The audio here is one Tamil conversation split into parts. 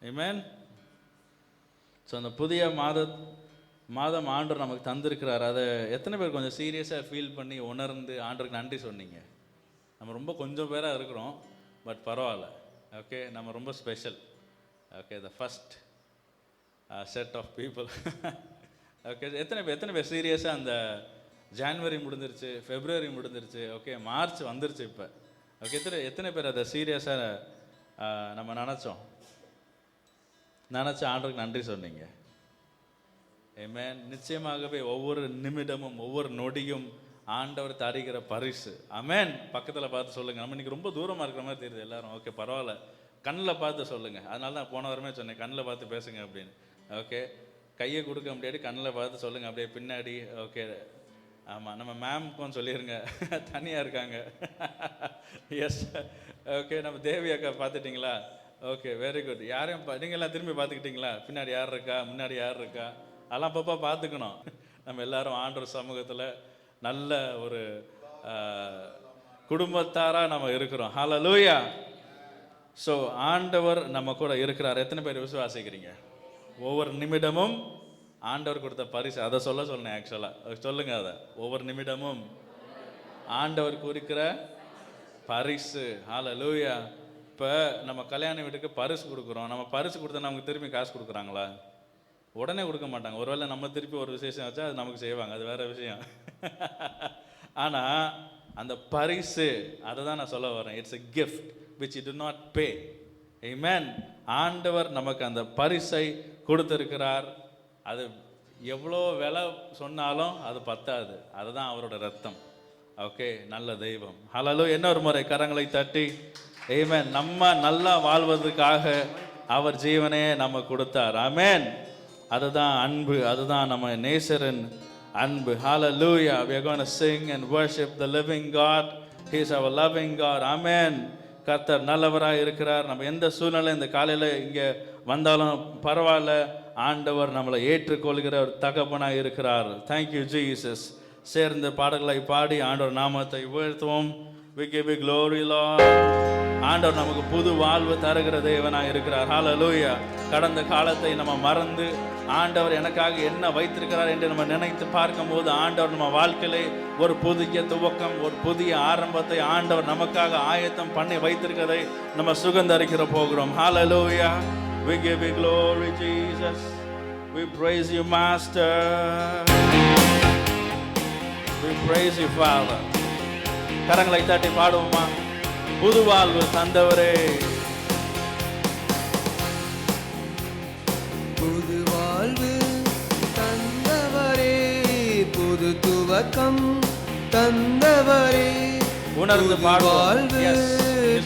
ஆமென். ஸோ அந்த புதிய மாதம் ஆண்டவர் நமக்கு தந்திருக்கிறார். அதை எத்தனை பேர் கொஞ்சம் சீரியஸாக ஃபீல் பண்ணி உணர்ந்து ஆண்டவருக்கு நன்றி சொன்னீங்க? நம்ம ரொம்ப கொஞ்சம் பேராக இருக்கிறோம், பட் பரவாயில்ல. ஓகே, நம்ம ரொம்ப special. Okay, the first set of people. Okay, எத்தனை பேர் சீரியஸாக அந்த ஜான்வரி முடிஞ்சிருச்சு, ஃபெப்ரவரி முடிஞ்சிருச்சு, ஓகே மார்ச் வந்துருச்சு இப்போ. ஓகே, எத்தனை பேர் அதை சீரியஸாக நம்ம நினச்சி ஆண்டவருக்கு நன்றி சொன்னீங்க? ஆமென். நிச்சயமாகவே ஒவ்வொரு நிமிடமும் ஒவ்வொரு நொடியும் ஆண்டவர் தருகிற பரிசு. ஆமென். பக்கத்தில் பார்த்து சொல்லுங்கள். நம்ம இன்றைக்கி ரொம்ப தூரமாக இருக்கிற மாதிரி தெரியுது எல்லாரும். ஓகே பரவாயில்ல, கண்ணில் பார்த்து சொல்லுங்கள். அதனால தான் போன வாரமே சொன்னேன் கண்ணில் பார்த்து பேசுங்க அப்படின்னு. ஓகே, கையை கொடுக்க முடியாது, கண்ணில் பார்த்து சொல்லுங்கள் அப்படியே பின்னாடி. ஓகே, ஆமாம், நம்ம மேம்க்கும் சொல்லிடுங்க, தனியாக இருக்காங்க. எஸ். ஓகே, நம்ம தேவி அக்கா பார்த்துட்டிங்களா? Okay, very good. யாரையும் நீங்கள் எல்லாம் திரும்பி பார்த்துக்கிட்டிங்களா? பின்னாடி யார் இருக்கா, முன்னாடி யார் இருக்கா, அதெல்லாம் அப்பப்போ பார்த்துக்கணும். நம்ம எல்லாரும் ஆண்டவர் சமூகத்தில் நல்ல ஒரு குடும்பத்தாராக நம்ம இருக்கிறோம். ஹல்லேலூயா. ஸோ ஆண்டவர் நம்ம கூட இருக்கிறார். எத்தனை பேர் விசுவாசிக்கிறீங்க? ஒவ்வொரு நிமிடமும் ஆண்டவர் கொடுத்த பரிசு, அதை சொன்னேன் ஆக்சுவலாக. சொல்லுங்க அதை. ஒவ்வொரு நிமிடமும் ஆண்டவர் குறிக்கிற பரிசு. ஹல்லேலூயா. இப்போ நம்ம கல்யாண வீட்டுக்கு பரிசு கொடுக்குறோம். நம்ம பரிசு கொடுத்தா நமக்கு திரும்பி காசு கொடுக்குறாங்களா? உடனே கொடுக்க மாட்டாங்க. ஒருவேளை நம்ம திருப்பி ஒரு விசேஷம் வச்சா அது நமக்கு செய்வாங்க, அது வேற விஷயம். ஆனால் அந்த பரிசு, அதை தான் நான் சொல்ல வரேன். It's a gift which you do not pay. Amen. ஆண்டவர் நமக்கு அந்த பரிசை கொடுத்திருக்கிறார். அது எவ்வளோ விலை சொன்னாலும் அது பத்தாது. அதுதான் அவரோட ரத்தம். ஓகே, நல்ல தெய்வம். ஹல்லேலூயா. இன்னொரு முறை கரங்களை தட்டி ஆமென். நம்ம நல்லா வாழ்வதற்காக அவர் ஜீவனே நம்ம கொடுத்தார். ஆமென். அதுதான் அன்பு, அதுதான் நம்ம நேசரின் அன்பு. Hallelujah. We are going to sing and worship the living God. He is our loving God. Amen. கர்த்தர் நல்லவராக இருக்கிறார். நம்ம எந்த சூழ்நிலை இந்த காலையில் இங்கே வந்தாலும் பரவாயில்ல, ஆண்டவர் நம்மளை ஏற்றுக்கொள்கிற ஒரு தகப்பனாக இருக்கிறார். Thank you Jesus. சேர்ந்த பாடல்களை பாடி ஆண்டவர் நாமத்தை உயர்த்துவோம். We give you glory, Lord. ஆண்டவர் நமக்கு புது வாழ்வு தருகிற தேவனாக இருக்கிறார். ஹல்லேலூயா. கடந்த காலத்தை நம்ம மறந்து ஆண்டவர் எனக்காக என்ன வைத்திருக்கிறார் என்று நம்ம நினைத்து பார்க்கும்போது ஆண்டவர் நம்ம வாழ்க்கையிலே ஒரு புதிய துவக்கம், ஒரு புதிய ஆரம்பத்தை ஆண்டவர் நமக்காக ஆயத்தம் பண்ணி வைத்திருக்கிறதை நம்ம சுகந்தரிக்கிற போகிறோம். ஹல்லேலூயா. We give you glory, Jesus. We praise you, Master. We praise you, Father. கரங்களை தட்டி பாடுவோமா? புது வாழ்வு தந்தவரே, புது வாழ்வு தந்தவரே, புது துவக்கம் தந்தவரே, உணர்ந்து பாடுவோம்.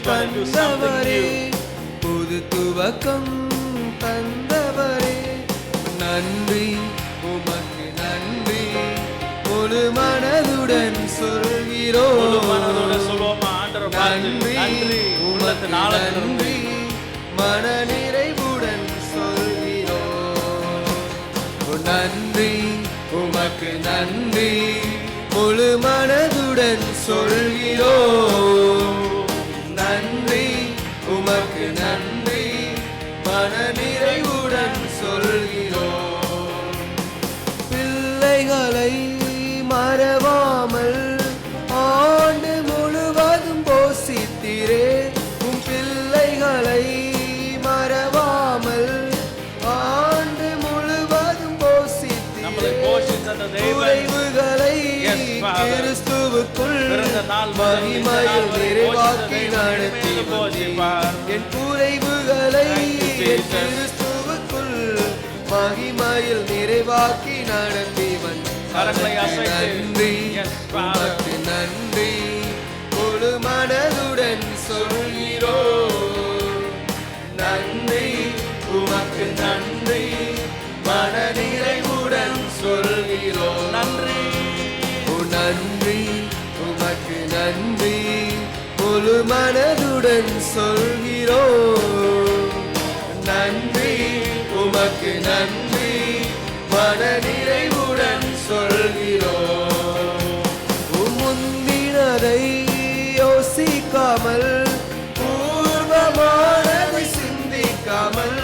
தந்தவரே, புது துவக்கம் தந்தவரே, நன்றி உமக்கு நன்றி, முழு மனதுடன் சொல்கிறோம். நன்றி உமக்கு நன்றி, மன நிறைவுடன் சொல்கிறோம். நன்றி உமக்கு நன்றி, முழு மனதுடன் சொல்கிறோம். நன்றி உமக்கு நன்றி, மன நிறைவுடன் சொல்கிறோம். பிள்ளைகளை மறவாமல் ஆண்டு முழுவதும் போஷித்தீரே, உம் பிள்ளைகளை மறவாமல் ஆண்டு முழுவதும் போஷித்தீரே, குறைவுகளை கிறிஸ்துவுக்குள் மகிமையில் நிறைவாக்கி நடத்தி வந்தீர். என் குறைவுகளை கிறிஸ்துவுக்குள் மகிமையில் நிறைவாக்கி நடத்தி வந்தீர். நன்றி உமக்கு நன்றி, முழு மனதுடன் சொல்கிறோம். நன்றி உமக்கு நன்றி, மன நிறைவுடன் சொல்கிறோம். நன்றி நன்றி உமக்கு நன்றி, முழு மனதுடன் சொல்கிறோம். நன்றி உமக்கு நன்றி, மன நிறைவுடன் சொல்கிறோம். முந்தினதை யோசிக்காமல், பூர்வமானதை சிந்திக்காமல்,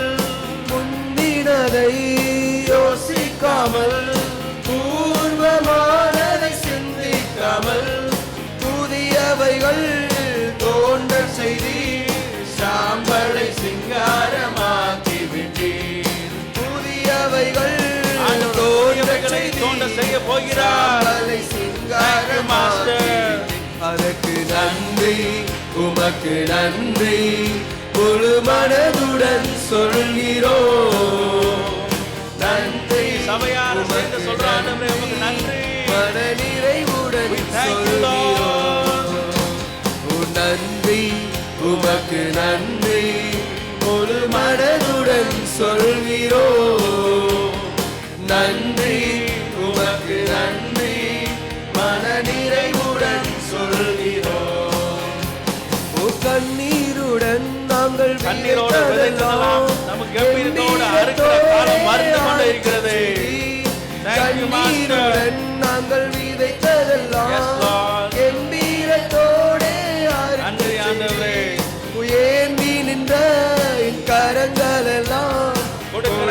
உமக்கு நன்றி முழு மனதுடன் சொல்கிறோம். நன்றி சபையார் சேர்ந்து சொல்ற ஆண்டவரே உமக்கு நன்றி. மன நிறைவுடன் சொல்கிறோம். நன்றி உமக்கு நன்றி முழு மனதுடன் சொல்கிறோம். நன்றி உமக்கு நன்றி மன நிறைவுடன் சொல்கிறோம். கண்ணீருடன் நாங்கள் கண்ணீரோடு விதைத்ததெல்லாம் நமக்கு கம்பீரத்தோடு அறுக்கிற காலம் மறந்து கொண்டு இருக்கிறது. கண்ணீருடன் நாங்கள் விதைத்ததெல்லாம் கம்பீரத்தோடு நன்றி ஆண்டவரே. உயர்ந்தி நின்ற என் கரங்கள் எல்லாம் கொடுக்கிற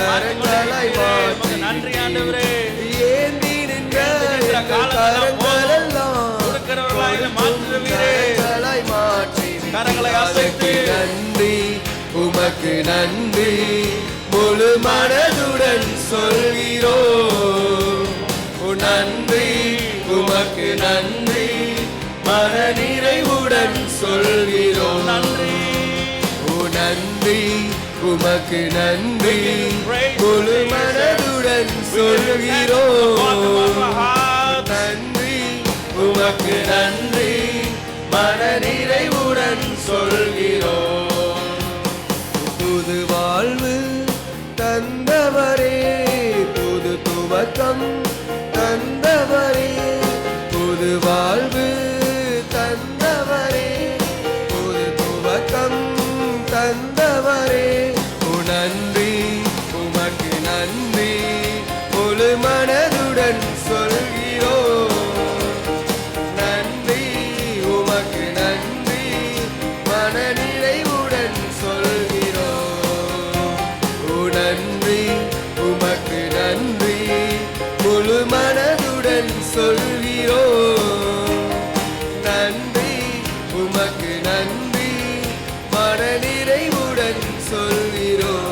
கரங்களாய் மாற்றி நன்றி ஆண்டவரே. ஏந்தி நின்ற கரங்கள் எல்லாம் கொடுக்கிறவர்களாய் மாற்றி கரங்களை அசைத்து நன்றி உமக்கு நன்றி முழு மனதுடன் சொல்கிறோம். நன்றி உமக்கு நன்றி மன நிறைவுடன் சொல்கிறோம். நன்றி நன்றி உமக்கு நன்றி முழு மனதுடன் சொல்கிறோம். நன்றி உமக்கு நன்றி மன நிறைவுடன் சொல்கிறோம். புது வாழ்வு தந்தவரே, புது துவக்கம் தந்தவரே, புது வாழ்வு தந்தவரே, புது துவக்கம் தந்தவரே. நன்றி உமக்கு நன்றி முழு மனதுடன் சொல்கிறோம். நன்றி உமக்கு நன்றி மன நிறைவுடன் சொல்கிறோம். நன்றி உமக்கு நன்றி முழு மனதுடன் சொல்கிறோம். நன்றி உமக்கு நன்றி மன நிறைவுடன் சொல்கிறோம்.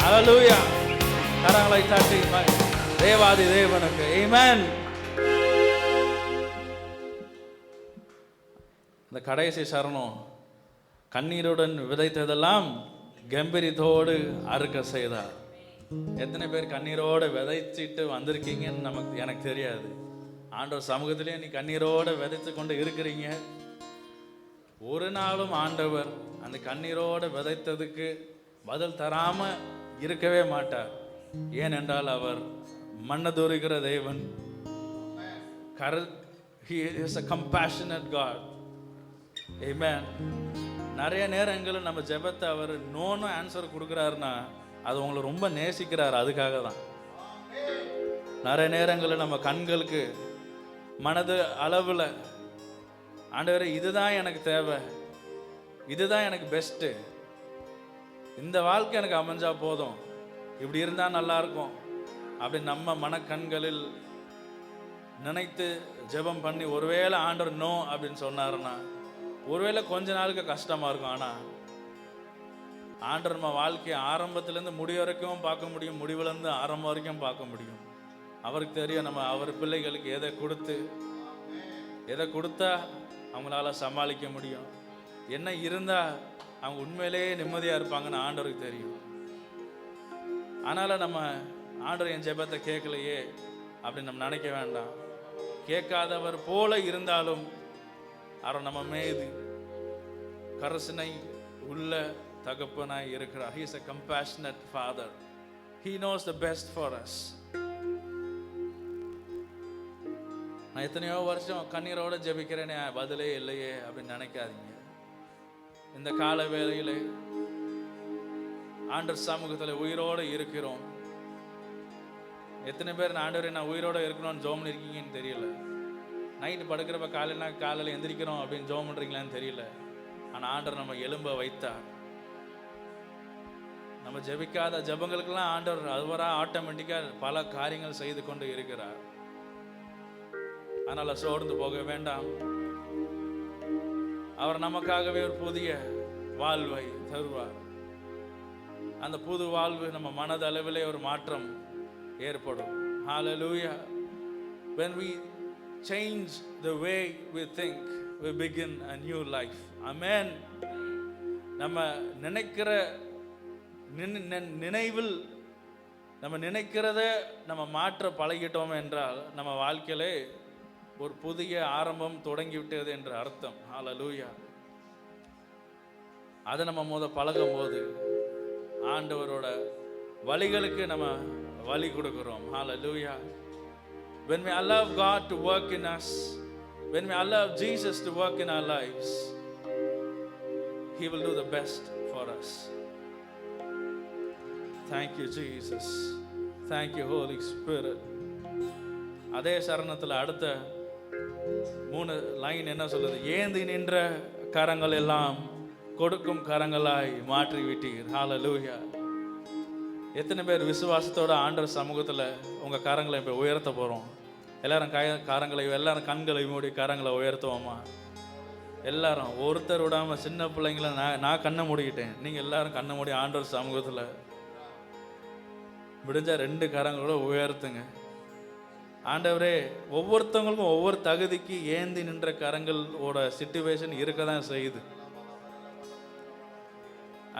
ஹல்லேலூயா. கரங்களை தட்டி தேவாதி தேவனுக்கு ஆமென். இந்த கடைசி சரணம், கண்ணீருடன் விதைத்ததெல்லாம் கம்பீரத்தோடு அறுக்க செய்தார். எத்தனை பேர் கண்ணீரோடு விதைச்சிட்டு வந்திருக்கீங்கன்னு எனக்கு தெரியாது. ஆண்டவர் சமூகத்திலே நீ கண்ணீரோடு விதைத்து கொண்டு இருக்கிறீங்க. ஒரு நாளும் ஆண்டவர் அந்த கண்ணீரோடு விதைத்ததுக்கு பதில் தராம இருக்கவே மாட்டார். ஏனென்றால் அவர் மனதுருகிற தேவன். He is a compassionate God. Amen. நிறைய நேரங்களில் நம்ம ஜெபத்தை அவர் நோன்னு ஆன்சர் கொடுக்குறாருன்னா அது உங்களை ரொம்ப நேசிக்கிறார். அதுக்காக தான் நிறைய நேரங்களில் நம்ம கண்களுக்கு மனது அளவில் ஆண்டவரே இதுதான் எனக்கு தேவை, இதுதான் எனக்கு பெஸ்ட்டு, இந்த வாழ்க்கை எனக்கு அமைஞ்சா போதும், இப்படி இருந்தால் நல்லா இருக்கும் அப்படி நம்ம மனக்கண்களில் நினைத்து ஜெபம் பண்ணி ஒருவேளை ஆண்டவர் நோ அப்படின்னு சொன்னாருன்னா ஒருவேளை கொஞ்ச நாளுக்கு கஷ்டமாக இருக்கும். ஆனால் ஆண்டவர் நம்ம வாழ்க்கையை ஆரம்பத்துலேருந்து முடிவு வரைக்கும் பார்க்க முடியும், முடிவுலேருந்து ஆரம்பம் வரைக்கும் பார்க்க முடியும். அவருக்கு தெரியும் நம்ம அவர் பிள்ளைகளுக்கு எதை கொடுத்தா அவங்களால சமாளிக்க முடியும், என்ன இருந்தால் அவங்க உண்மையிலேயே நிம்மதியாக இருப்பாங்கன்னு ஆண்டவருக்கு தெரியும். அதனால் நம்ம ஆண்டவர் என் ஜெபத்தை கேட்கலையே அப்படின்னு நம்ம நினைக்க வேண்டாம். கேட்காதவர் போல இருந்தாலும் அவர் நம்ம மீது கரசனை உள்ள தகப்பனாய் இருக்கிறார். He is a compassionate father. He knows the best for us. நான் எத்தனையோ வருஷம் கண்ணீரோட ஜெபிக்கிறேனே பதிலே இல்லையே அப்படின்னு நினைக்காதீங்க. இந்த கால வேளையிலே ஆண்டவர் சமூகத்தில் உயிரோடு இருக்கிறோம். எத்தனை பேர் ஆண்டவரே நான் உயிரோட இருக்கணும்னு ஜெபம் இருக்கீங்கன்னு தெரியல. நைட்டு படுக்கிறப்ப காலையில் எந்திரிக்கிறோம் அப்படின்னு ஜெபம் பண்ணுறீங்களான்னு தெரியல. ஆனால் ஆண்டவர் நம்ம எலும்ப வைத்தார். நம்ம ஜெபிக்காத ஜெபங்களுக்கெல்லாம் ஆண்டவர் அதுவராக ஆட்டோமேட்டிக்காக பல காரியங்கள் செய்து கொண்டு இருக்கிறார். அதனால் சோர்ந்து போக வேண்டாம். அவர் நமக்காகவே ஒரு புதிய வாழ்வை தருவார். அந்த புது வாழ்வு நம்ம மனதளவிலே ஒரு மாற்றம் ஏற்படும். Hallelujah. When we change the way we think, we begin a new life. Amen. நம்ம நினைக்கிற நினைவில் நம்ம நினைக்கிறத நம்ம மாற்ற பழகிட்டோம் என்றால் நம்ம வாழ்க்கையிலே ஒரு புதிய ஆரம்பம் தொடங்கிவிட்டது என்ற அர்த்தம். ஹல்லேலூயா. அதை நம்ம பழகும் போது ஆண்டவரோட வழிகளுக்கு நம்ம வழி கொடுக்கிறோம். Hallelujah. When we allow God to work in us, when we allow Jesus to work in our lives, He will do the best for us. Thank you, Jesus. Thank you, Holy Spirit. அதே சரணத்தில் அடுத்த 3 லைன் என்ன சொல்லுது? ஏந்தி நின்ற கரங்கள் எல்லாம் கொடுக்கும் கரங்களாய் மாற்றி விட்டீர். ஹல்லேலூயா. எத்தனை பேர் விசுவாசத்தோட ஆண்டவர் சமூகத்தில் உங்கள் கரங்களை இப்போ உயர்த்த போகிறோம்? எல்லாரும் எல்லாரும் கண்களை மூடி கரங்களை உயர்த்துவோமா? எல்லாரும் ஒருத்தர் விடாமல், சின்ன பிள்ளைங்கள நான் கண்ணை மூடிக்கிட்டேன், நீங்கள் எல்லாரும் கண்ணை மூடி ஆண்டவர் சமூகத்தில் முடிஞ்சால் 2 கரங்களோட உயர்த்துங்க. ஆண்டவரே, ஒவ்வொருத்தவங்களுக்கும் ஒவ்வொரு தகுதிக்கு ஏந்தி நின்ற கரங்களோட சிச்சுவேஷன் இருக்க தான் செய்யுது.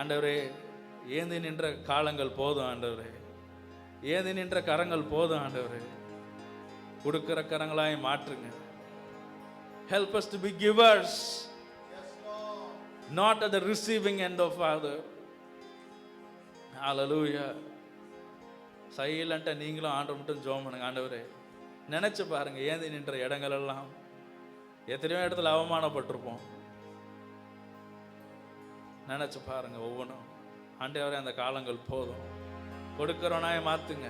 ஆண்டவரே, ஏந்தி நின்ற காலங்கள் போதும் ஆண்டவரே, ஏந்தி நின்ற கரங்கள் போதும் ஆண்டவரே, கொடுக்கிற கரங்களாய் மாற்றுங்க. Help us to be givers, not at the receiving end of Father. Hallelujah. சைலண்டாக நீங்களும் ஆண்டவர் மட்டும் ஜெபம் பண்ணுங்க. ஆண்டவரே, நினைச்சு பாருங்க, ஏந்தி நின்ற இடங்கள் எல்லாம் எத்தனையோ இடத்துல அவமானப்பட்டிருப்போம். நினைச்சு பாருங்க ஒவ்வொன்றும். ஆண்டவரே, அந்த காலங்கள் போதும், கொடுக்கிறவனாய் மாத்துங்க.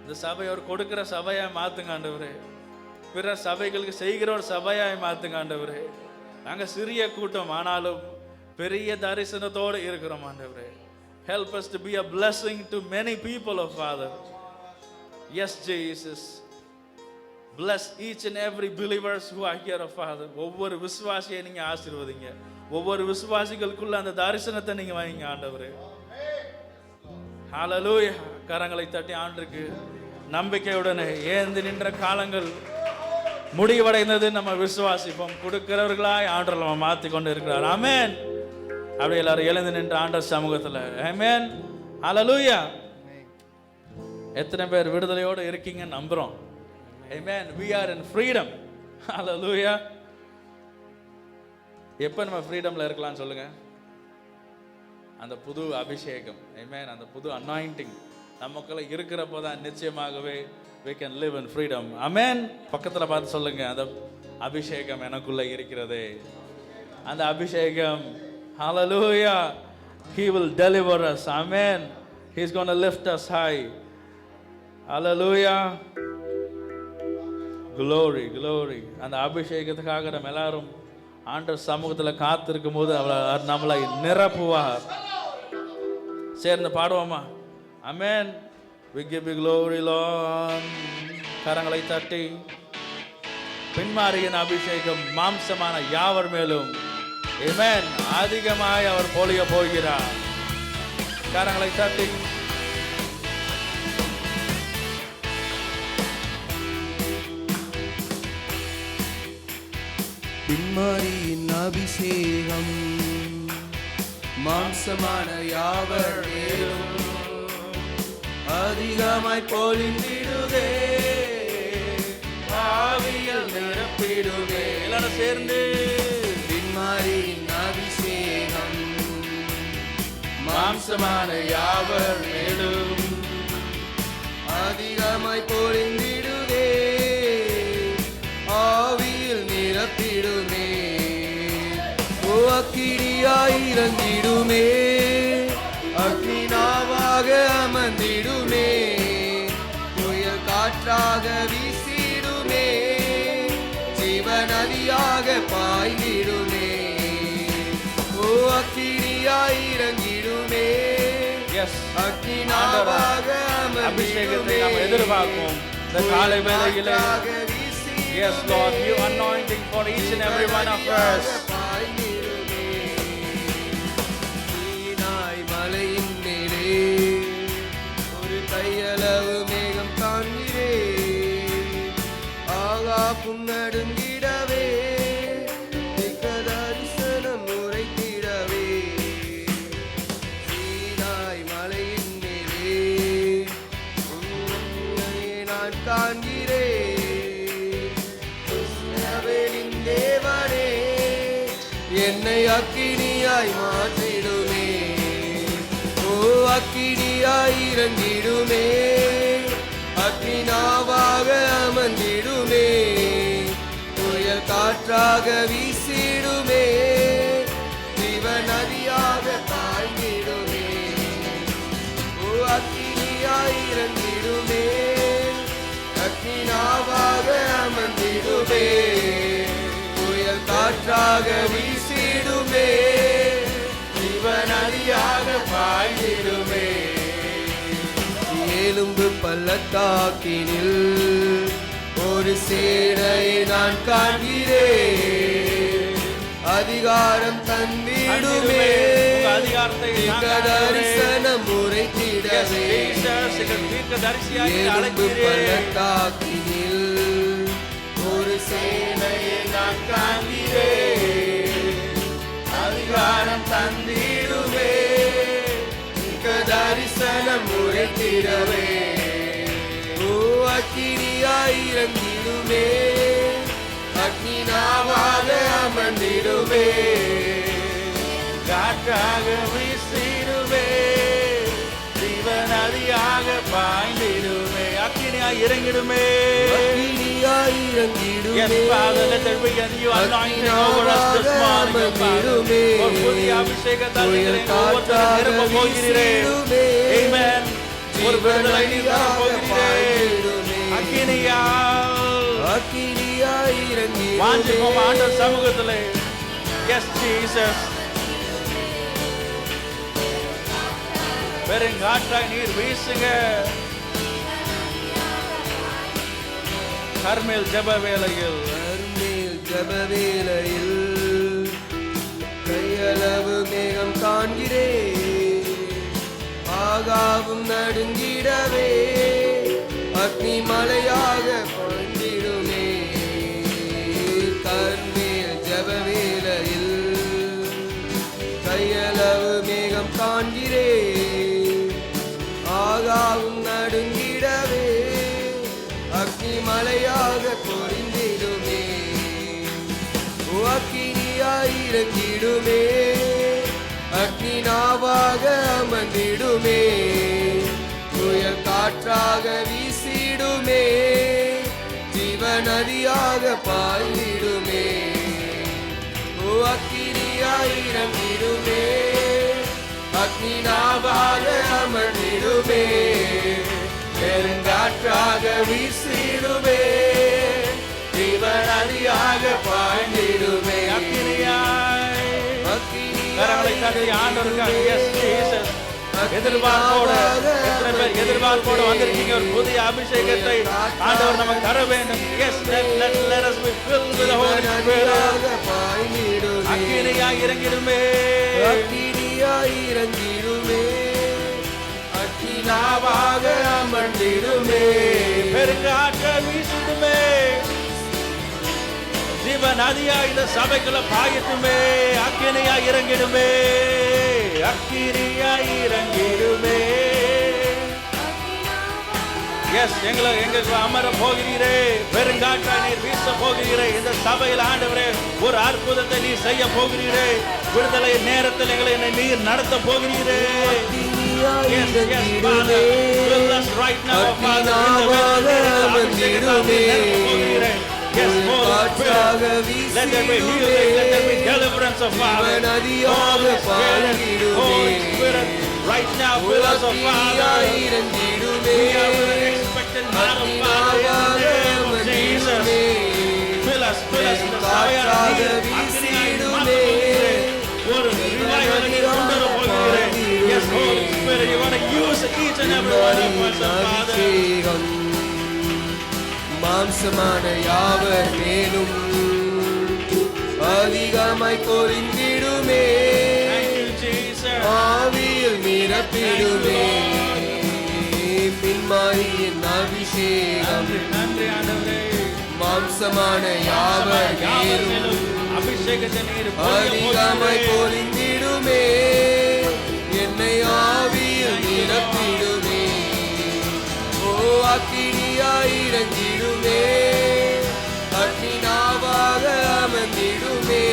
இந்த சபை ஒரு கொடுக்கிற சபையாய் மாத்துங்க ஆண்டவரே. பிற சபைகளுக்கு செய்கிற ஒரு சபையாய் மாத்துங்க ஆண்டவரே. நாங்கள் சிறிய கூட்டம், ஆனாலும் பெரிய தரிசனத்தோடு இருக்கிறோம் ஆண்டவரே. Help us to be a blessing to many people of Father. Yes, Jesus. Bless each and every believers who are here of Father. ஒவ்வொரு விசுவாசியை நீங்க ஆசீர்வதிங்க. ஒவ்வொரு விசுவாசிகளுக்குள்ள அந்த தரிசனத்தை நீங்க வைங்க ஆண்டவரே. ஹல்லேலூயா. கரங்களை தட்டி ஆண்டவருக்கு நம்பிக்கையுடனே ஏந்தி நின்ற காலங்கள் முடிவடைந்தது நம்ம விசுவாசிப்போம். கொடுக்கிறவர்களாய் ஆண்டவர் நம்ம மாற்றி கொண்டு இருக்கிறார். ஆமென். அப்படி எல்லாரும் எழுந்து நின்று ஆண்டவர் சமூகத்தில் ஆமென். ஹல்லேலூயா. எத்தனை பேர் விடுதலையோடு இருக்கீங்கன்னு நம்புறோம். ஆமென். We are in freedom. ஹல்லேலூயா. எப்போ நம்ம ஃப்ரீடம்ல இருக்கலாம்னு சொல்லுங்க? அந்த புது அபிஷேகம், ஆமென், அந்த புது அனாயிண்டிங் நமக்குள்ள இருக்கிறப்போ தான் நிச்சயமாகவே we can live in freedom. ஆமென். பக்கத்தில் பார்த்து சொல்லுங்க, அந்த அபிஷேகம் எனக்குள்ள இருக்கிறதே. அந்த அபிஷேகம், hallelujah, he will deliver us. Amen. He's going to lift us high. Hallelujah. Glory, glory. அந்த அபிஷேகத்துக்காக நம்ம எல்லாரும் ஆண்டவர் சமூகத்தில் காத்திருக்கும் போது அவர் நம்மளை நிரப்புவார். சேர்ந்து பாடுவோமா? Amen. We give you glory, Lord. கரங்களை தட்டி, பின்மாரியின் அபிஷேகம் மாம்சமான யாவர் மேலும், ஆமென், அதிகமாய் அவர் பொழிய போகிறார். கரங்களை தட்டி பின்மாரியின் அபிஷேகம் மாம்சமான யாவர் மேலும் அதிகமாய் பொழிந்திடுதே, ஆவியில் நிரப்பிடுதே. எல்லாரும் சேர்ந்து பின்மாரியின் அபிஷேகம் மாம்சமான யாவர் மேலும் அதிகமாய் பொழிந்திடுதே, ஆவியில் நிரப்பிடுமே. ஓ அக்கினியாய் இறங்கிடுமே, அக்னினாவாக அமர்ந்திடுமே, புயல் காற்றாக வீசிடுமே, ஜீவநதியாக பாய்ந்திடுமே. ஓ அக்கினியாய் இறங்கிடுமே, அக்னினாவாக அபிஷேகத்தை நாம் அமர்ந்திடுமே, எதிர்பார்ப்போம். இந்த காலை வேளையிலே, yes Lord, you anointing for each and every one of us. மலையின் மேலே ஒரு கையளவு மேகம் காண்கிறே, ஆகா புன்ன அக்கினியாய் மாற்றிடுமே. ஓ அக்கினியாய் இறங்கிடுமே, அக்கினாவாக அமர்ந்திடுமே, புயல் காற்றாக வீசிடுமே, ஜீவ நதியாக பாய்ந்திடுமே. ஓ அக்கினியாய் இறங்கிடுமே, அக்கினாவாக அமர்ந்திடுமே, புயல் காற்றாக வீசிடுமே, ஜீவ நதியாக பாய்ந்திடுமே. எலும்பு பள்ளத்தாக்கினில் ஒரு சேனையை நான் காண்கிறேன், அதிகாரம் தந்திடுமே, தரிசனம் உரைத்திடவே. எலும்பு பள்ளத்தாக்கினில் ஒரு சேனையை நான் காண்கிறேன், அதிகாரம் தந்திடுமே, தரிசனம் உரைத்திடவே. ஓ அக்கினியாய் இறங்கிடுமே, அக்கினாவாக அமர்ந்திடுமே, காற்றாக வீசிடுமே, ஜீவ நதியாக பாய்ந்திடுமே. அக்கினியாய் இறங்கிடுமே, அக்கினியாய் இறங்கிடுமே. Yes, Father, let there be a new anointing over us this morning, Father. ஒரு புதிய அபிஷேகத்தால் எங்களை ஒவ்வொருத்தரும் நிரப்ப போகிறீரே. Amen. ஒரு விடுதலை தர போகிறீரே. அக்கினியாய் இறங்கிடுமே. வாஞ்சிப்போம் ஆண்டவர் சமூகத்திலே. Yes, Jesus. பெருங்காற்றாய் நீர் வீசுங்க. கர்மேல் ஜெப வேளையில் கையளவு மேகம் காண்கிறேன், ஆகாவும் நடுங்கிடவே, அக்னி மலையாக பொழிந்திடுமே. கர்மேல் ஜெப வேளையில் கையளவு மேகம் காண்கிறேன், ஆகாவும் நடுங்கிடவே, அக்னி மலையாக பொழிந்திடுமே. அக்கினியாய் இறங்கிடுமே, அக்கினாவாக அமர்ந்திடுமே, புயல் காற்றாக வீசிடுமே, ஜீவ நதியாக பாய்ந்திடுமே. ஓ அக்கினியாய் இறங்கிடுமே, அக்கினாவாக அமர்ந்திடுமே, பெருங்காற்றாக வீசிடுமே, ஜீவ நதியாக பாய்ந்திடுமே. அக்கினியாய் கரங்களை தட்டி ஆண்டவருக்காக எஸ் ஜீசஸ் எதிர்பார்ப்போடு எத்தனை பேர் எதிர்பார்ப்போடு வந்திருக்கீங்க? ஒரு புதிய அபிஷேகத்தை ஆண்டவர் நமக்கு தர வேண்டும். Yes let us be filled with the Holy Spirit. அக்கினியாய் இறங்கிடுமே, அக்கினியாய் இறங்கிடுமே, அக்கினாவாக அமர்ந்திடுமே, பெருங்காற்ற வீசிடுமே, ஜீவ நதியா இந்த சபைக்குள்ள பாயட்டுமே. அக்கினியா இறங்கிடுமே, அக்கினியா இறங்கிடுமே. எஸ் எங்களை அமர போகிறீரே, பெருங்காற்றா நீர் வீச போகிறீரே. இந்த சபையில் ஆண்டவரே ஒரு அற்புதத்தை நீ செய்ய போகிறீரே. விடுதலை நேரத்தில் எங்களை நீர் நடத்த போகிறீரே. Yes, yes, Father, fill us right now, Father, in the middle. Yes, Holy Spirit, let there be healing, let there be deliverance of Father. Holy Spirit, right now, fill us, of Father. We are expecting man of Father in the name of Jesus. Fill us in the fire of ஒரு revival நீர் கொண்டு வர போகிறீரே. Yes, Holy Spirit, you want to use each and every one of us, Father. மாம்சமான யாவர் மேலும் அதிகமாய் பொழிந்திடுமே, ஆவியில் நிரப்பிடுமே, பின்மாரியின் அபிஷேகம் மாம்சமான யாவர் மேலும் அதிகமாய் பொழிந்திடுமே, என்னை ஆவியில் நிரப்பிடுமே. ஓ அக்கினியாய் இறங்கிடுமே, அக்கினாவாக அமர்ந்திடுமே,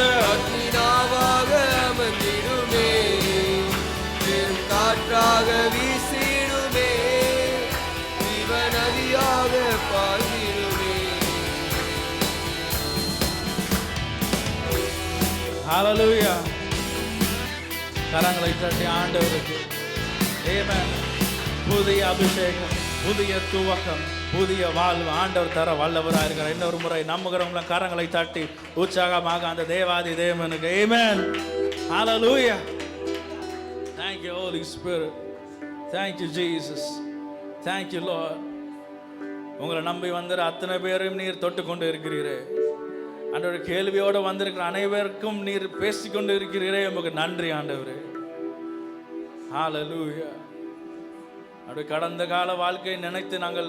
Father. அக்னினாவாக அமர்ந்திடுமே, பெரும் காற்றாக வீசிடுமே, ஜீவ நதியாக பாய்ந்திடுமே. Hallelujah. கரங்களை தட்டி ஆண்டவருக்கு ஆமென். புதிய அபிஷேகம், புதிய துவக்கம், புதிய வாழ்வு ஆண்டவர் தர வல்லவராக இருக்கிறார். இன்னொரு முறை நம்புகிறவங்களும் கரங்களை தட்டி உற்சாகமாக அந்த தேவாதி தேவனுக்கு ஆமென். Hallelujah. Thank you Holy Spirit. Thank you Jesus. Thank you Lord. உங்களை நம்பி வந்திர அத்தனை பேரையும் நீர் தொட்டு கொண்டு இருக்கிறீரே. ஆண்டவர் கேள்வியோடு வந்திருக்கிற அனைவருக்கும் நீர் பேசிக்கொண்டு இருக்கிறீரே. உமக்கு நன்றி ஆண்டவரே. ஹalleluya. அப்படி கடந்த கால வாழ்க்கையை நினைத்து நாங்கள்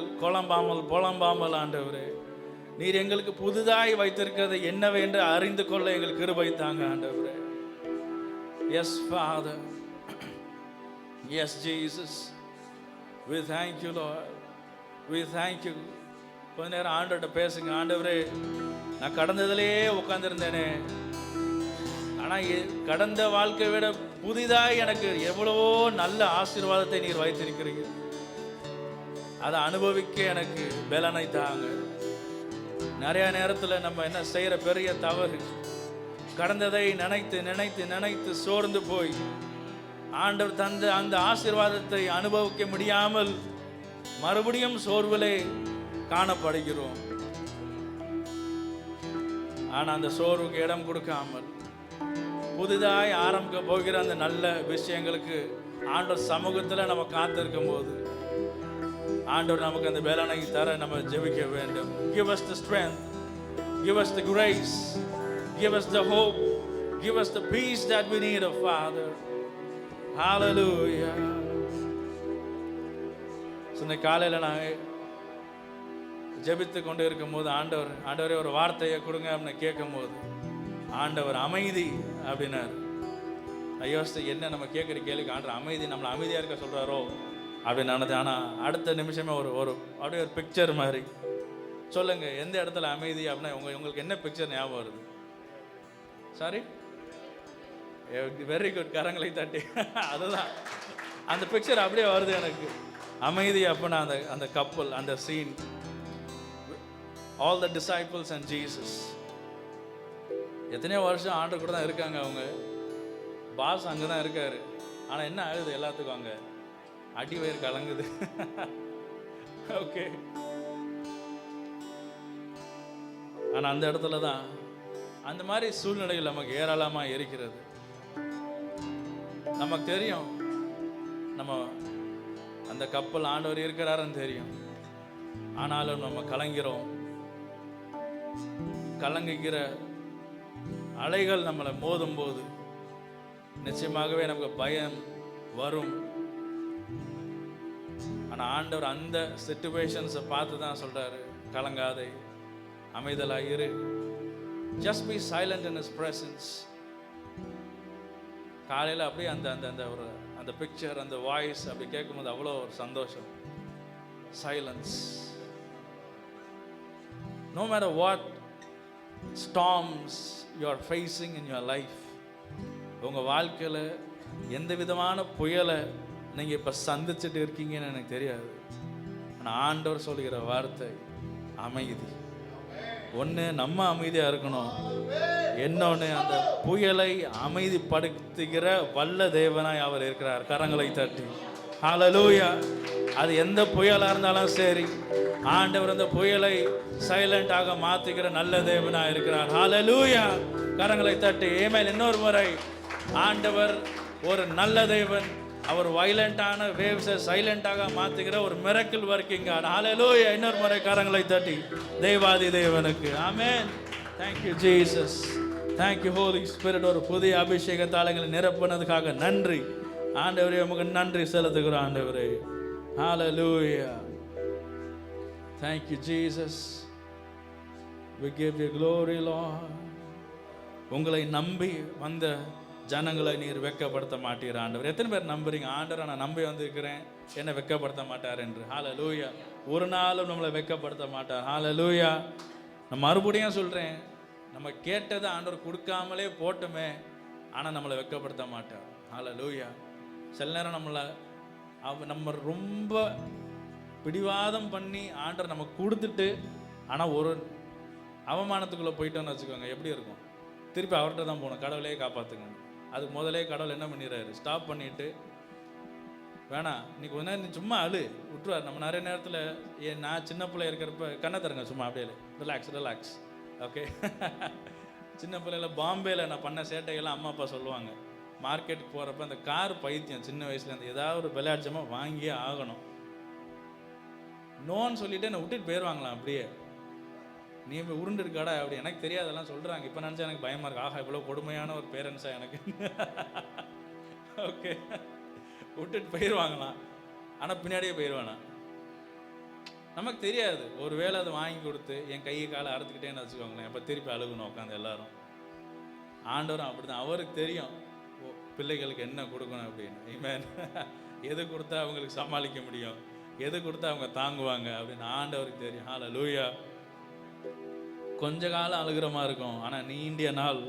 புலம்பாமல் ஆண்டவரே, நீர் எங்களுக்கு புதிதாய் வைத்திருக்கிறது என்னவென்று அறிந்து கொள்ள எங்களுக்கு கிருபை தாங்க ஆண்டவரே. Yes Father. Yes Jesus. We thank you Lord. We thank you. கொஞ்ச நேரம் ஆண்டவர்கிட்ட பேசுங்க. ஆண்டவரே, நான் கடந்ததிலேயே உட்கார்ந்திருந்தேனே, ஆனால் கடந்த வாழ்க்கையை விட புதிதாக எனக்கு எவ்வளவோ நல்ல ஆசீர்வாதத்தை நீர் வைத்திருக்கிறீங்க. அதை அனுபவிக்க எனக்கு பலனை தாங்க. நிறைய நேரத்தில் நம்ம என்ன செய்கிற பெரிய தவறு, கடந்ததை நினைத்து நினைத்து நினைத்து சோர்ந்து போய் ஆண்டவர் தந்த அந்த ஆசீர்வாதத்தை அனுபவிக்க முடியாமல் மறுபடியும் சோர்விலே காணப்படுகிறோம். ஆனால் அந்த சோர்வுக்கு இடம் கொடுக்காமல் புதிதாய் ஆரம்பிக்க போகிற அந்த நல்ல விஷயங்களுக்கு ஆண்டவர் சமூகத்தில் நம்ம காத்திருக்கும் போது ஆண்டவர் நமக்கு அந்த பலனை தர நம்ம ஜெபிக்க வேண்டும். Give us the strength, give us the grace, give us the hope, give us the peace that we need, oh Father. Hallelujah. இந்த காலையில் நான் ஜெபித்து கொண்டு இருக்கும்போது ஆண்டவரே ஒரு வார்த்தையை கொடுங்க அப்படின்னு கேட்கும்போது ஆண்டவர் அமைதி அப்படின்னார். யோசித்து என்ன நம்ம கேட்குற கேள்விக்கு ஆண்டவர் அமைதி, நம்மளை அமைதியாக இருக்க சொல்கிறாரோ அப்படின்னு நினைச்சேன். ஆனால் அடுத்த நிமிஷமே அப்படியே ஒரு பிக்சர் மாதிரி சொல்லுங்கள், எந்த இடத்துல அமைதி அப்படின்னா உங்களுக்கு என்ன பிக்சர் ஞாபகம் வருது? சாரி, வெரி குட், கரங்களை தட்டி. அதுதான் அந்த பிக்சர் அப்படியே வருது எனக்கு. அமைதி அப்படின்னா அந்த கப்பல், அந்த scene, all the disciples and Jesus. எத்தனையோ வருஷம் ஆண்டவர் கூட தான் இருக்காங்க. அவங்க பாஸ் அங்கே தான் இருக்காரு. ஆனால் என்ன ஆகுது எல்லாத்துக்கும்? அங்கே அடி வயிறு கலங்குது. ஓகே, ஆனால் அந்த இடத்துல தான் அந்த மாதிரி சூழ்நிலைகள் நமக்கு ஏராளமாக இருக்கிறது. நமக்கு தெரியும் நம்ம அந்த கப்பல் ஆண்டவர் இருக்கிறாருன்னு தெரியும். ஆனாலும் நம்ம கலங்கிறோம். கலங்குகிற அலைகள் நம்மளை மோதும் போது நிச்சயமாகவே நமக்கு பயம் வரும். ஆனால் ஆண்டவர் அந்த சிச்சுவேஷன்ஸை பார்த்து தான் சொல்றாரு, கலங்காதே, அமைதலாக இரு. Just be silent in his presence. காலையில் அப்படியே அந்த ஒரு அந்த பிக்சர், அந்த வாய்ஸ் அப்படி கேட்கும்போது அவ்வளோ ஒரு சந்தோஷம். Silence. No matter what storms you are facing in your life, உங்கள் வாழ்க்கையில் எந்த விதமான புயலை நீங்கள் இப்போ சந்திச்சுட்டு இருக்கீங்கன்னு எனக்கு தெரியாது. ஆனால் ஆண்டவர் சொல்கிற வார்த்தை அமைதி. ஒன்று நம்ம அமைதியாக இருக்கணும், இன்னொன்று அந்த புயலை அமைதிப்படுத்துகிற வல்ல தேவனாய் அவர் இருக்கிறார். கரங்களை தட்டி ஹல்லேலூயா. அது எந்த புயலாக இருந்தாலும் சரி, ஆண்டவர் அந்த புயலை சைலண்டாக மாற்றுகிற நல்ல தேவனாக இருக்கிறார். ஹல்லேலூயா. கரங்களை தட்டி ஆமென். இன்னொரு முறை, ஆண்டவர் ஒரு நல்ல தேவன். அவர் வைலண்டான வேவ்ஸை சைலண்டாக மாற்றுகிற ஒரு மிரக்கிள் ஒர்க்கிங் காட். ஹல்லேலூயா. இன்னொரு முறை கரங்களை தட்டி தேவாதி தேவனுக்கு amen. Thank you Jesus. Thank you holy spirit. ஒரு புதிய அபிஷேகத்தால் எங்களை நிரப்புனதுக்காக நன்றி ஆண்டவரே. உமக்கு நன்றி செலுத்துகிறோம் ஆண்டவரே. Hallelujah. Thank you Jesus. We give you glory Lord. உங்களை நம்பி வந்த ஜனங்களை நீர் வெட்கப்படுத்த மாட்டீர் ஆண்டவர். எத்தனை பேர் நம்புறீங்க ஆண்டவரை நான் நம்பி வந்திருக்கிறேன், என்னை வெட்கப்படுத்த மாட்டார் என்று? ஹல்லேலூயா. ஒரு நாளும் நம்மளை வெட்கப்படுத்த மாட்டார். ஹல்லேலூயா. நான் மறுபடியும் சொல்கிறேன், நம்ம கேட்டதை ஆண்டவர் கொடுக்காமலே போட்டுமே, ஆனால் நம்மளை வெட்கப்படுத்த மாட்டார். ஹல்லேலூயா. சில நேரம் நம்ம ரொம்ப பிடிவாதம் பண்ணி ஆண்டவர் நமக்கு கொடுத்துட்டு, ஆனால் ஒரு அவமானத்துக்குள்ளே போயிட்டோன்னு வச்சுக்கோங்க, எப்படி இருக்கும்? திருப்பி அவர்கிட்ட தான் போகணும், கடவுளே காப்பாற்றுங்க. அதுக்கு முதலே கடவுள் என்ன பண்ணிடுறாரு, ஸ்டாப் பண்ணிவிட்டு, வேணாம் நீ கொஞ்ச நேரம் நீ சும்மா விட்டுருவார். நம்ம நிறைய நேரத்தில் நான் சின்ன பிள்ளை இருக்கிறப்ப கண்ணை தருங்க சும்மா அப்படியே ரிலாக்ஸ் ஓகே. சின்ன பிள்ளையில பாம்பேயில் நான் பண்ண சேட்டைகள்லாம் அம்மா அப்பா சொல்லுவாங்க. மார்க்கெட்டுக்கு போகிறப்ப அந்த கார் பைத்தியம் சின்ன வயசுல அந்த ஏதாவது ஒரு விளையாட்சமாக வாங்கியே ஆகணும். நோன்னு சொல்லிட்டு என்னை விட்டுட்டு போயிடுவாங்களாம். அப்படியே நீ இப்போ உருண்டு இருக்காடா அப்படி. எனக்கு தெரியாதெல்லாம் சொல்கிறாங்க. இப்போ நினச்சா எனக்கு பயமாக இருக்கு. ஆஹா இவ்வளோ கொடுமையான ஒரு பேரண்ட்ஸாக எனக்கு. ஓகே விட்டுட்டு போயிடுவாங்களாம். ஆனால் பின்னாடியே போயிடுவானா. நமக்கு தெரியாது. ஒரு வேளை அதை வாங்கி கொடுத்து என் கையை காலை அறுத்துக்கிட்டேன்னு வச்சுக்கோங்களேன், அப்போ திருப்பி அழுகணும் உட்காந்து எல்லாரும். ஆண்டவரும் அப்படி தான், அவருக்கு தெரியும் பிள்ளைகளுக்கு என்ன கொடுக்கணும் அப்படின்னு. ஆமென். எது கொடுத்தா அவங்களுக்கு சமாளிக்க முடியும், எது கொடுத்தா அவங்க தாங்குவாங்க அப்படின்னு ஆண்டவருக்கு தெரியும். ஹல்லேலூயா. கொஞ்ச காலம் அழுகிற மாதிரி இருக்கும், ஆனால் நீண்டிய நாள்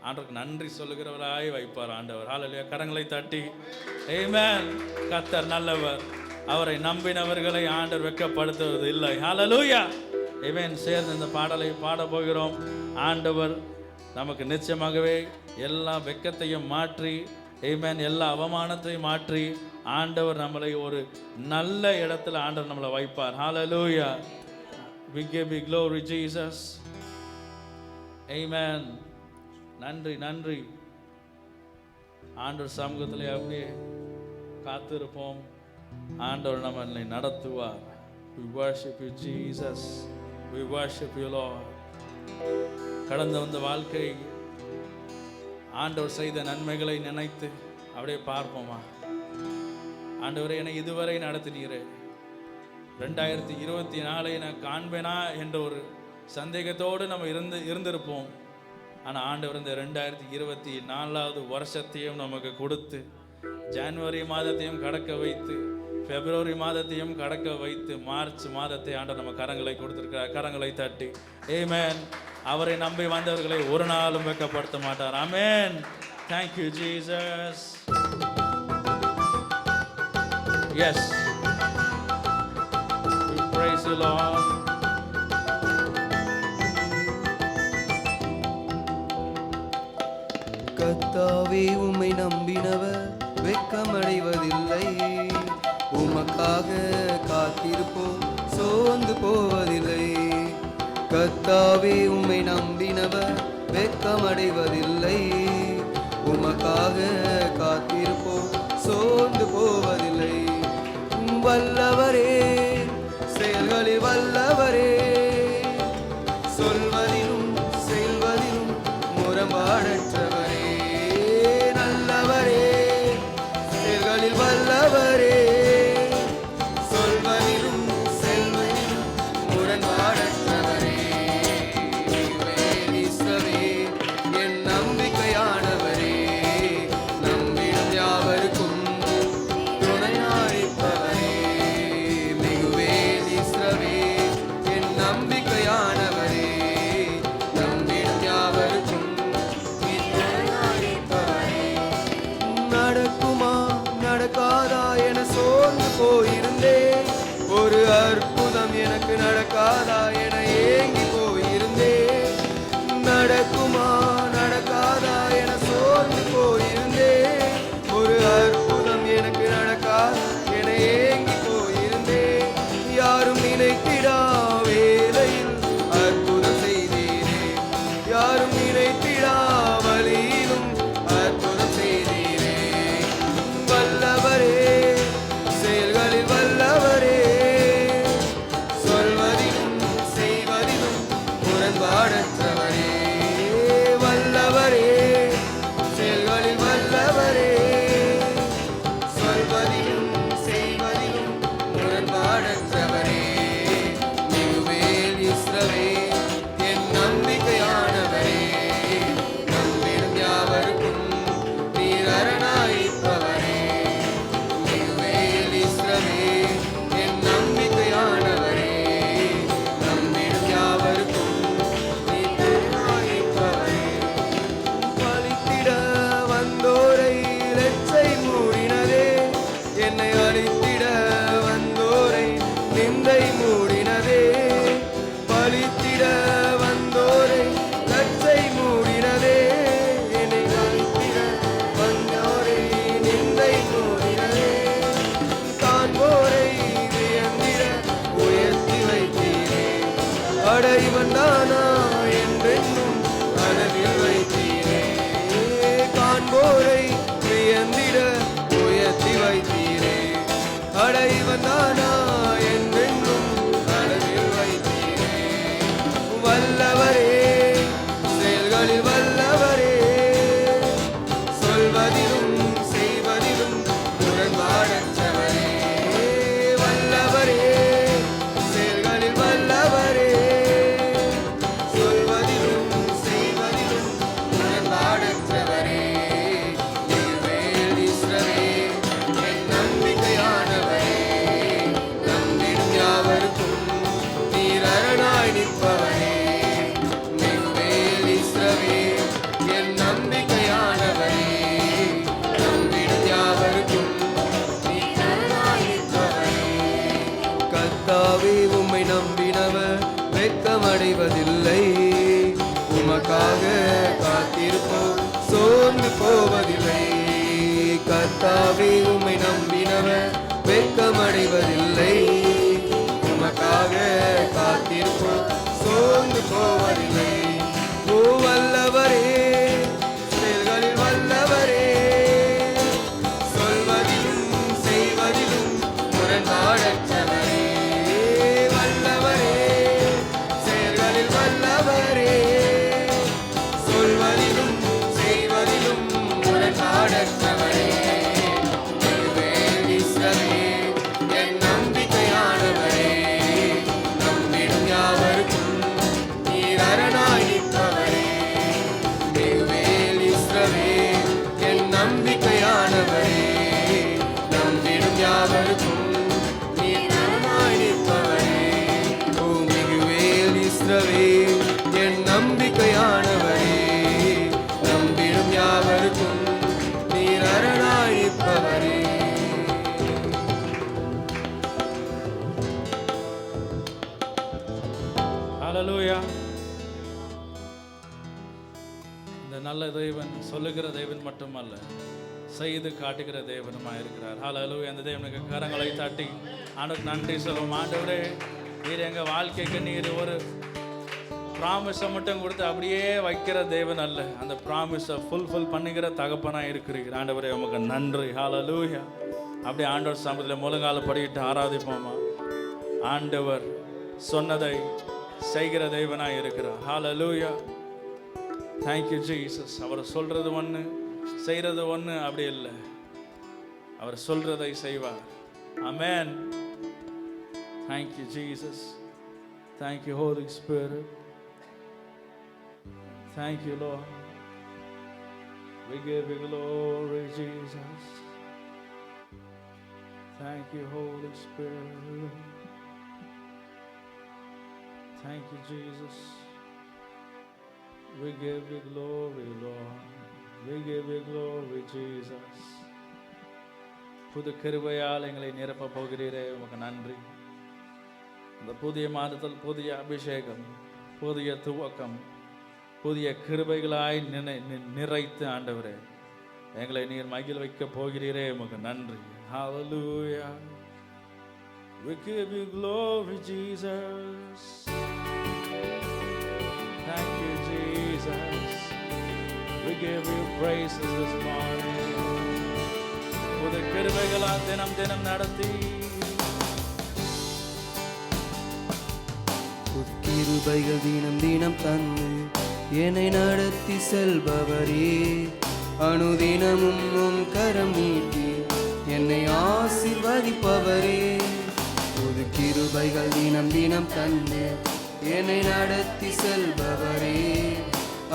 ஆண்டவருக்கு நன்றி சொல்லுகிறவராய் வைப்பார் ஆண்டவர். ஹல்லேலூயா. கரங்களை தட்டி ஆமென். கர்த்தர் நல்லவர், அவரை நம்பினவர்களை ஆண்டவர் வெட்கப்படுத்துவது இல்லை. ஹல்லேலூயா. ஆமென். சேர்ந்து இந்த பாடலை பாட போகிறோம். ஆண்டவர் நமக்கு நிச்சயமாகவே எல்லா வெட்கத்தையும் மாற்றி, ஆமென், எல்லா அவமானத்தையும் மாற்றி ஆண்டவர் நம்மளை ஒரு நல்ல இடத்துல ஆண்டவர் நம்மளை வைப்பார். ஹல்லேலூயா. We give you glory Jesus. Amen. நன்றி நன்றி. ஆண்டவர் சமூகத்திலே அப்படியே காத்திருப்போம். ஆண்டவர் நம்மை நடத்துவார். We worship you Jesus. We worship you Lord. கடந்த வந்த வாழ்க்கை ஆண்டவர் செய்த நன்மைகளை நினைத்து அப்படியே பார்ப்போமா. ஆண்டவரே என்னை இதுவரை நடத்தினீரே, 2024 நான் காண்பேனா என்ற ஒரு சந்தேகத்தோடு நம்ம இருந்திருப்போம். ஆனால் ஆண்டவர் இந்த 2024வது வருஷத்தையும் நமக்கு கொடுத்து, ஜனவரி மாதத்தையும் கடக்க வைத்து, பிப்ரவரி மாதத்தையும் கடக்க வைத்து, மார்ச் மாதத்தை ஆண்டவர் நம்ம கரங்களை கொடுத்திருக்கிறார். கரங்களை தட்டி ஆமென். அவரை நம்பி வந்தவர்களை ஒரு நாளும் வெட்கப்படுத்த மாட்டார். ஆமென். Thank you Jesus. Yes. We praise you Lord. கர்த்தாவே உம்மை நம்பினவர் வெட்கமடைவதில்லை. உமக்காக காத்திருப்போம் சோர்ந்து போவதில்லை. கர்த்தாவே உம்மை நம்பினவர் வெட்கமடைவதில்லை. உமக்காக காத்திருப்போம் சோர்ந்து போவதில்லை. வல்லவரே, செயல்களில் வல்லவரே, சொல்வதிலும் செயல்வதிலும் முரண்பாடற்றவரே, நல்லவரே, செயல்களில் வல்லவரே, சொல்வதிலும் செல்வதிலும் முரண்பாடற்றவரே. இயேசுவே என் நம்பிக்கையானவரே, நம்பிடும் யாவருக்கும் துணையாயிருப்பவரே. மிகுவே இயேசுவே என் நம்பிக்கையானவரே, நம்பிடும் யாவருக்கும் துணையாயிருப்பவரே. நடக்குமா நடக்காதா என சோர்ந்து போயிருந்தேன். ஒரு அற்புதம் எனக்கு நடக்காதா என ஏங்கி போயிருந்தேன். நடக்குமா நடக்காதா என சோர்ந்து போயிருந்தேன். ஒரு அற்புதம் எனக்கு நடக்காதா என ஏங்கி போயிருந்தேன். யாரும் நினைத்திடா வேளையில் அற்புதம் செய்தீரே, யாரும் நினைத்திடா வழியிலும் அற்புதம் செய்தீரே. வல்லவரே, செயல்களில் வல்லவரே, சொல்வதிலும் அட இவன் தானா என்றென்றும் மனதில் வைத்தீரே. வல்லவரே, செயல்களில் வல்லவரே, சொல்வதிலும் செய்வதிலும் முரண்பாடற்றவரே. வல்லவரே, செயல்களில் வல்லவரே, சொல்வதிலும் செய்வதிலும் முரண்பாடற்றவரே. நீர்வேல் இஸ்ரவேல் என் நம்பிக்கையானவரே, நம்பிடும் யாவருக்கும் நீர் அரணாய் நிற்பவரே. நீர்வேல் இஸ்ரவேல் என் நம்பிக்கையானவரே, நம்பிடும் யாவருக்கும் நீர் அரணாய் நிற்பவரே. கர்த்தாவே, உம்மை நம்பினவர் வெட்கமடைவதில்லை. உமக்காக காத்திருப்போம், சோர்ந்து போவதில்லை. கர்த்தாவே, உம்மை நம்பினவர் வெட்கமடைவதில்லை. உமக்காக காத்திருப்போம், சோர்ந்து போவதில்லை. ஓ வல்லவரே, செயல்களில் வல்லவரே, சொல்வதிலும் செய்வதிலும் முரண்பாடற்றவரே. வல்லவரே, செயல்களில் வல்லவரே, சொல்வதிலும் செய்வதிலும் முரண்பாடற்றவரே. நீர்வேல் இஸ்ரவேல் என் நம்பிக்கையானவரே, நம்பிடும் யாவருக்கும் நீர் அரணாய் நிற்பவரே. நீர்வேல் இஸ்ரவேல் என் நம்பிக்கையானவரே, நம்பிடும் யாவருக்கும் நீர் அரணாய் நிற்பவரே. ஓ மிகுவேல் இஸ்ரவேல் என் நம்பிக்கையானவரே, நம்பிடும் யாவருக்கும் நீர் அரணாய் நிற்பவரே. ஹalleluya. இந்த நல்ல தேவன் சொல்லுகிற தேவன் மட்டுமல்ல, செய்து காட்டுகிற தேவனுமா இருக்கிறார். ஹalleluya. அந்த தேவனுக்கு கரங்களை தட்டி ஆண்டவருக்கு நன்றி சொல்லுவோம். ஆண்டவரே, நீர் எங்க வாழ்க்கைக்கு நீர் ஒரு ப்ராமிஸை மட்டும் கொடுத்து அப்படியே வைக்கிற தேவன் அல்ல, அந்த ப்ராமிஸை ஃபுல்ஃபில் பண்ணுகிற தகப்பனா இருக்கிறீர். ஆண்டவரே, உமக்கு நன்றி. ஹalleluya. அப்படியே ஆண்டவர் சமூகத்தில் முழங்கால படிக்கிட்டு ஆராதிப்போமா. ஆண்டவர் சொன்னதை செய்கிற தேவனாய் இருக்கிறார். ஹalleluya. Thank you Jesus. அவர் சொல்றது ஒன்று, செய்கிறது ஒன்று அப்படி இல்லை. அவர் சொல்றதை செய்வார். Amen. Thank you Jesus. Thank you Holy Spirit. Thank you Lord. We give you glory Jesus. Thank you Holy Spirit. Thank you Jesus. We give you glory Lord. We give you glory Jesus. புது கிருபையால் எங்களை நிரப்ப போகிறீரே, உமக்கு நன்றி. இந்த புதிய மாதத்தில் புதிய அபிஷேகம், புதிய துவக்கம், புதிய கிருபைகளாய் நிறைத்து ஆண்டவரே எங்களை நீர் மகிழ வைக்க போகிறீரே, உமக்கு நன்றி. Hallelujah. We give you glory Jesus. Thank you Jesus. We give you praises this morning. புது கிருபைகளால் தினம் தினம் நடத்தி கிருபைகள் தினம் தினம் தந்து என்னை நடத்தி செல்பவரே, அனுதினமும் உம் கரம் நீட்டி என்னை ஆசீர்வதிப்பவரே. புது கிருபைகள் தினம் தினம் தந்து என்னை நடத்தி செல்பவரே,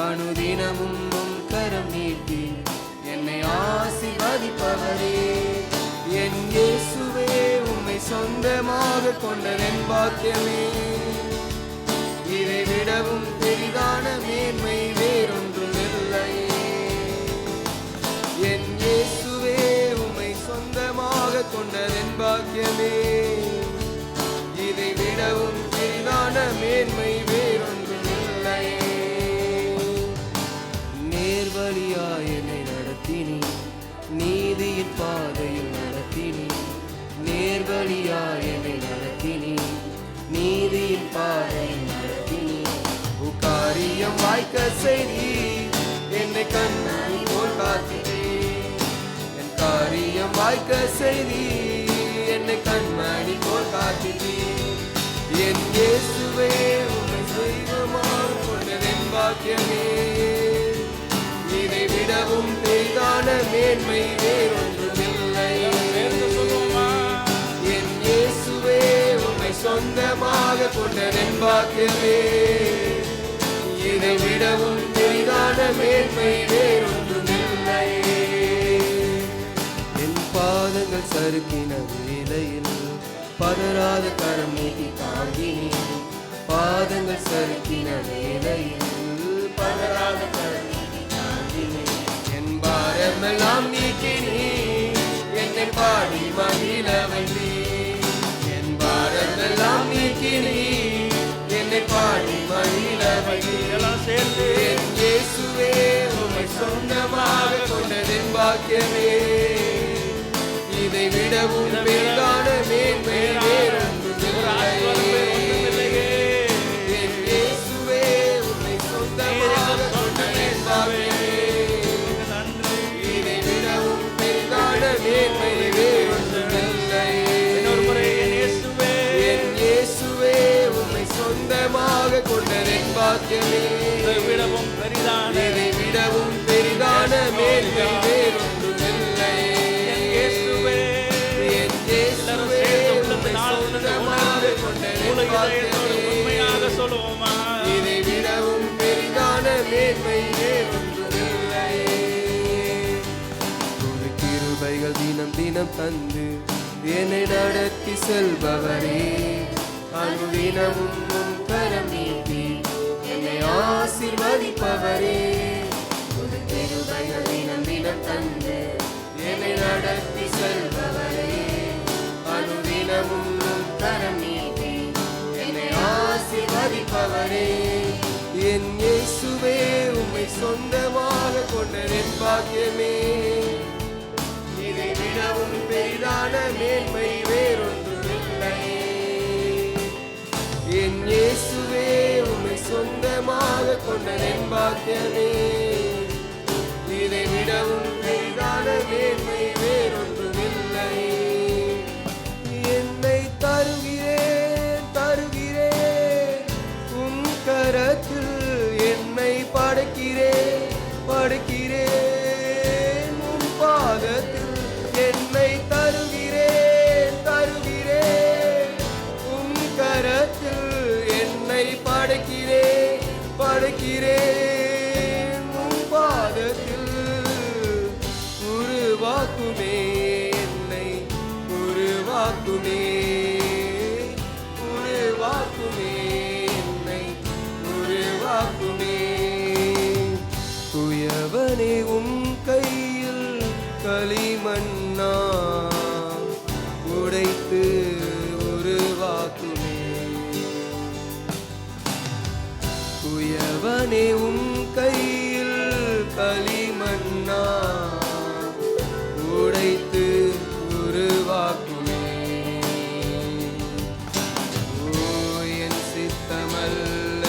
அனுதினமும் உம் கரம் நீட்டி என்னை ஆசீர்வதிப்பவரே. என் இயேசுவே, உம்மை சொந்தமாக கொண்டதென் பாக்கியமே. இதை விடவும் பெரிதான மேன்மை வேறொன்றும் இல்லையே. என் இயேசுவே, உம்மை சொந்தமாக கொண்டதென் பாக்கியமே. இதை விடவும் பெரிதான மேன்மை வேறொன்றும் இல்லையே. நேர்வழியாய் என்னை நடத்தினி, நீதியின் பாதையில் நடத்தினி. நேர்வழியாய் என்னை நடத்தினி, நீதியின் பாதையில் நடத்தினி. காரியம் வாய்க்க செய்தி என்னை கண்ணாடி போல் காத்தினே. என் காரியம் வாய்க்க செய்தி என்னை இயேசுவே உம்மை தெய்வமாக கொண்டதென் பாக்கியமே. இதை விடவும் பெரிதான மேன்மை வேறொன்றுமில்லை. என் இயேசுவே உம்மை சொந்தமாக கொண்டதென் பாக்கியமே. இதை விடவும் பெரிதான மேன்மை வேறொன்றுமில்லை. என் பாதங்கள் சறுக்கின வேளையில் பதறாத கரம் நீட்டி தாங்கினி. பாதங்கள் சறுக்கின வேளையில் பதறாத கரம் நீட்டி தாங்கினி. என் பாரமெல்லாம் நீக்கினி, என்னை பாடி மகிழ வைத்தீ. என் பாரமெல்லாம் நீக்கினி, என்னை பாடி மகிழ வைத்தீ. எல்லாம் சேர்ந்து என் இயேசுவே உம்மை சொந்தமாக கொண்டதென் பாக்கியமே. இதை விடவும் பெரிதான மேன்மை வேறொன்றுமில்லை. என் இயேசுவே உம்மை சொந்தமாக கொண்டதென் பாக்கியமே. இதை விடவும் பெரிதான மேன்மை வேறொன்றுமில்லை. என் இயேசுவே உம்மை சொந்தமாக கொண்டதென் பாக்கியமே. இதை விடவும் பெரிதான இதை விடவும் பெரிதான மேன்மை வேறொன்றுமில்லை. என் இயேசுவே உம்மை சொந்தமாக கொண்டதென் பாக்கியமே. உண்மையாக சொல்லுவோமா? இதை விடவும் பெரிதான மேன்மை வேறொன்றுமில்லை. ஒரு கிருபைகள் தினம் தினம் தந்து என்னை நடத்தி செல்பவரே, அனுதினமும் உம் கரம் நீட்டி என்னை ஆசீர்வதிப்பவரே. ஒரு கிருபைகள் தினம் தினம் தந்து என்னை நடத்தி செல்பவரே, அனுதினமும் உம் கரம் நீட்டி என்னை ஆசீர்வதிப்பவரே. என் இயேசுவே உம்மை சொந்தமாக கொண்டதென் பாக்கியமே. இதை விடவும் பெரிதான மேன்மை வேறொன்றுமில்லை. என் இயேசுவே உம்மை சொந்தமாக கொண்டதென் பாக்கியமே. இதை விடவும் பெரிதான மேன்மை வேறொன்றுமில்லை. என்னை தருகிறேன் தருகிறேன் உம் கரத்தில். என்னை படைக்கிறேன் படைக்கிறேன் உம் பாதத்தில். என்னை தருகிறேன் தருகிறேன் உம் கரத்தில். என்னை படைக்கிறேன் படைக்கிறேன் உம் பாதத்தில். உருவாக்குமே என்னை உருவாக்குமே உருவாக்குமே என்னை உருவாக்குமே. துயவனே உம் கையில் களிமண்ணா உடைத்து உருவாக்குமே. துயவனே உம் கையில் களிமண்ணா உடைத்து உருவாக்குமே. ஓ என் சித்தமல்ல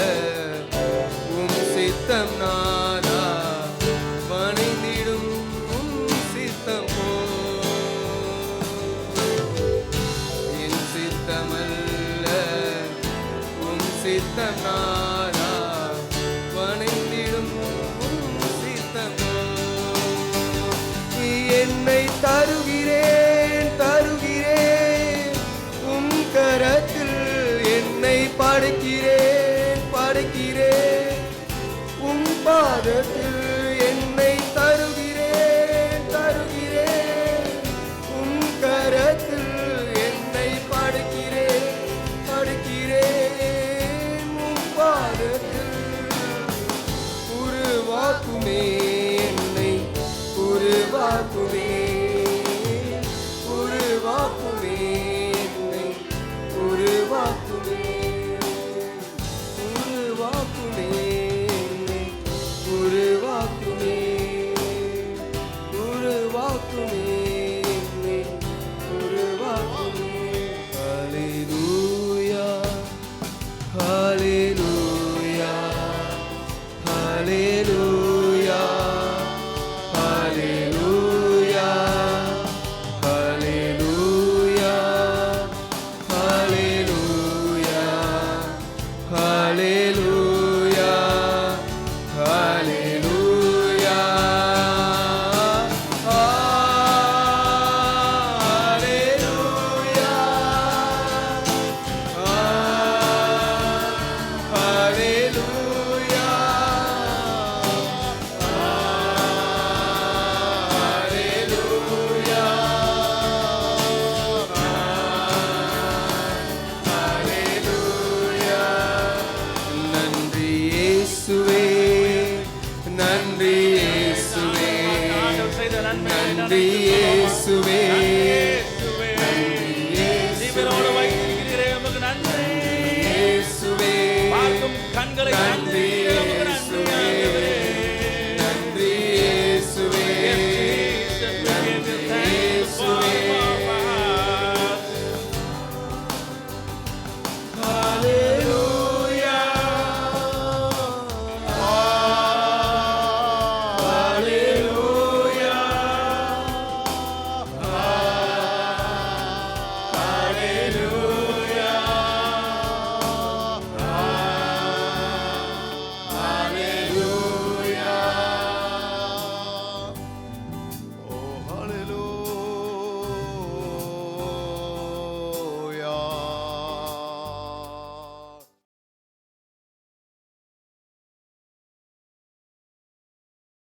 உம் சித்தம் நாதா, வணைந்திடும் உம் சித்தம் போ. என் சித்தமல்ல உம் சித்தம் நாதா, வணைந்திடும் உம் சித்தம் போ. என்னை தருகிறேன் தருகிறேன் உம் கரத்தில். என்னை படைக்கிறேன்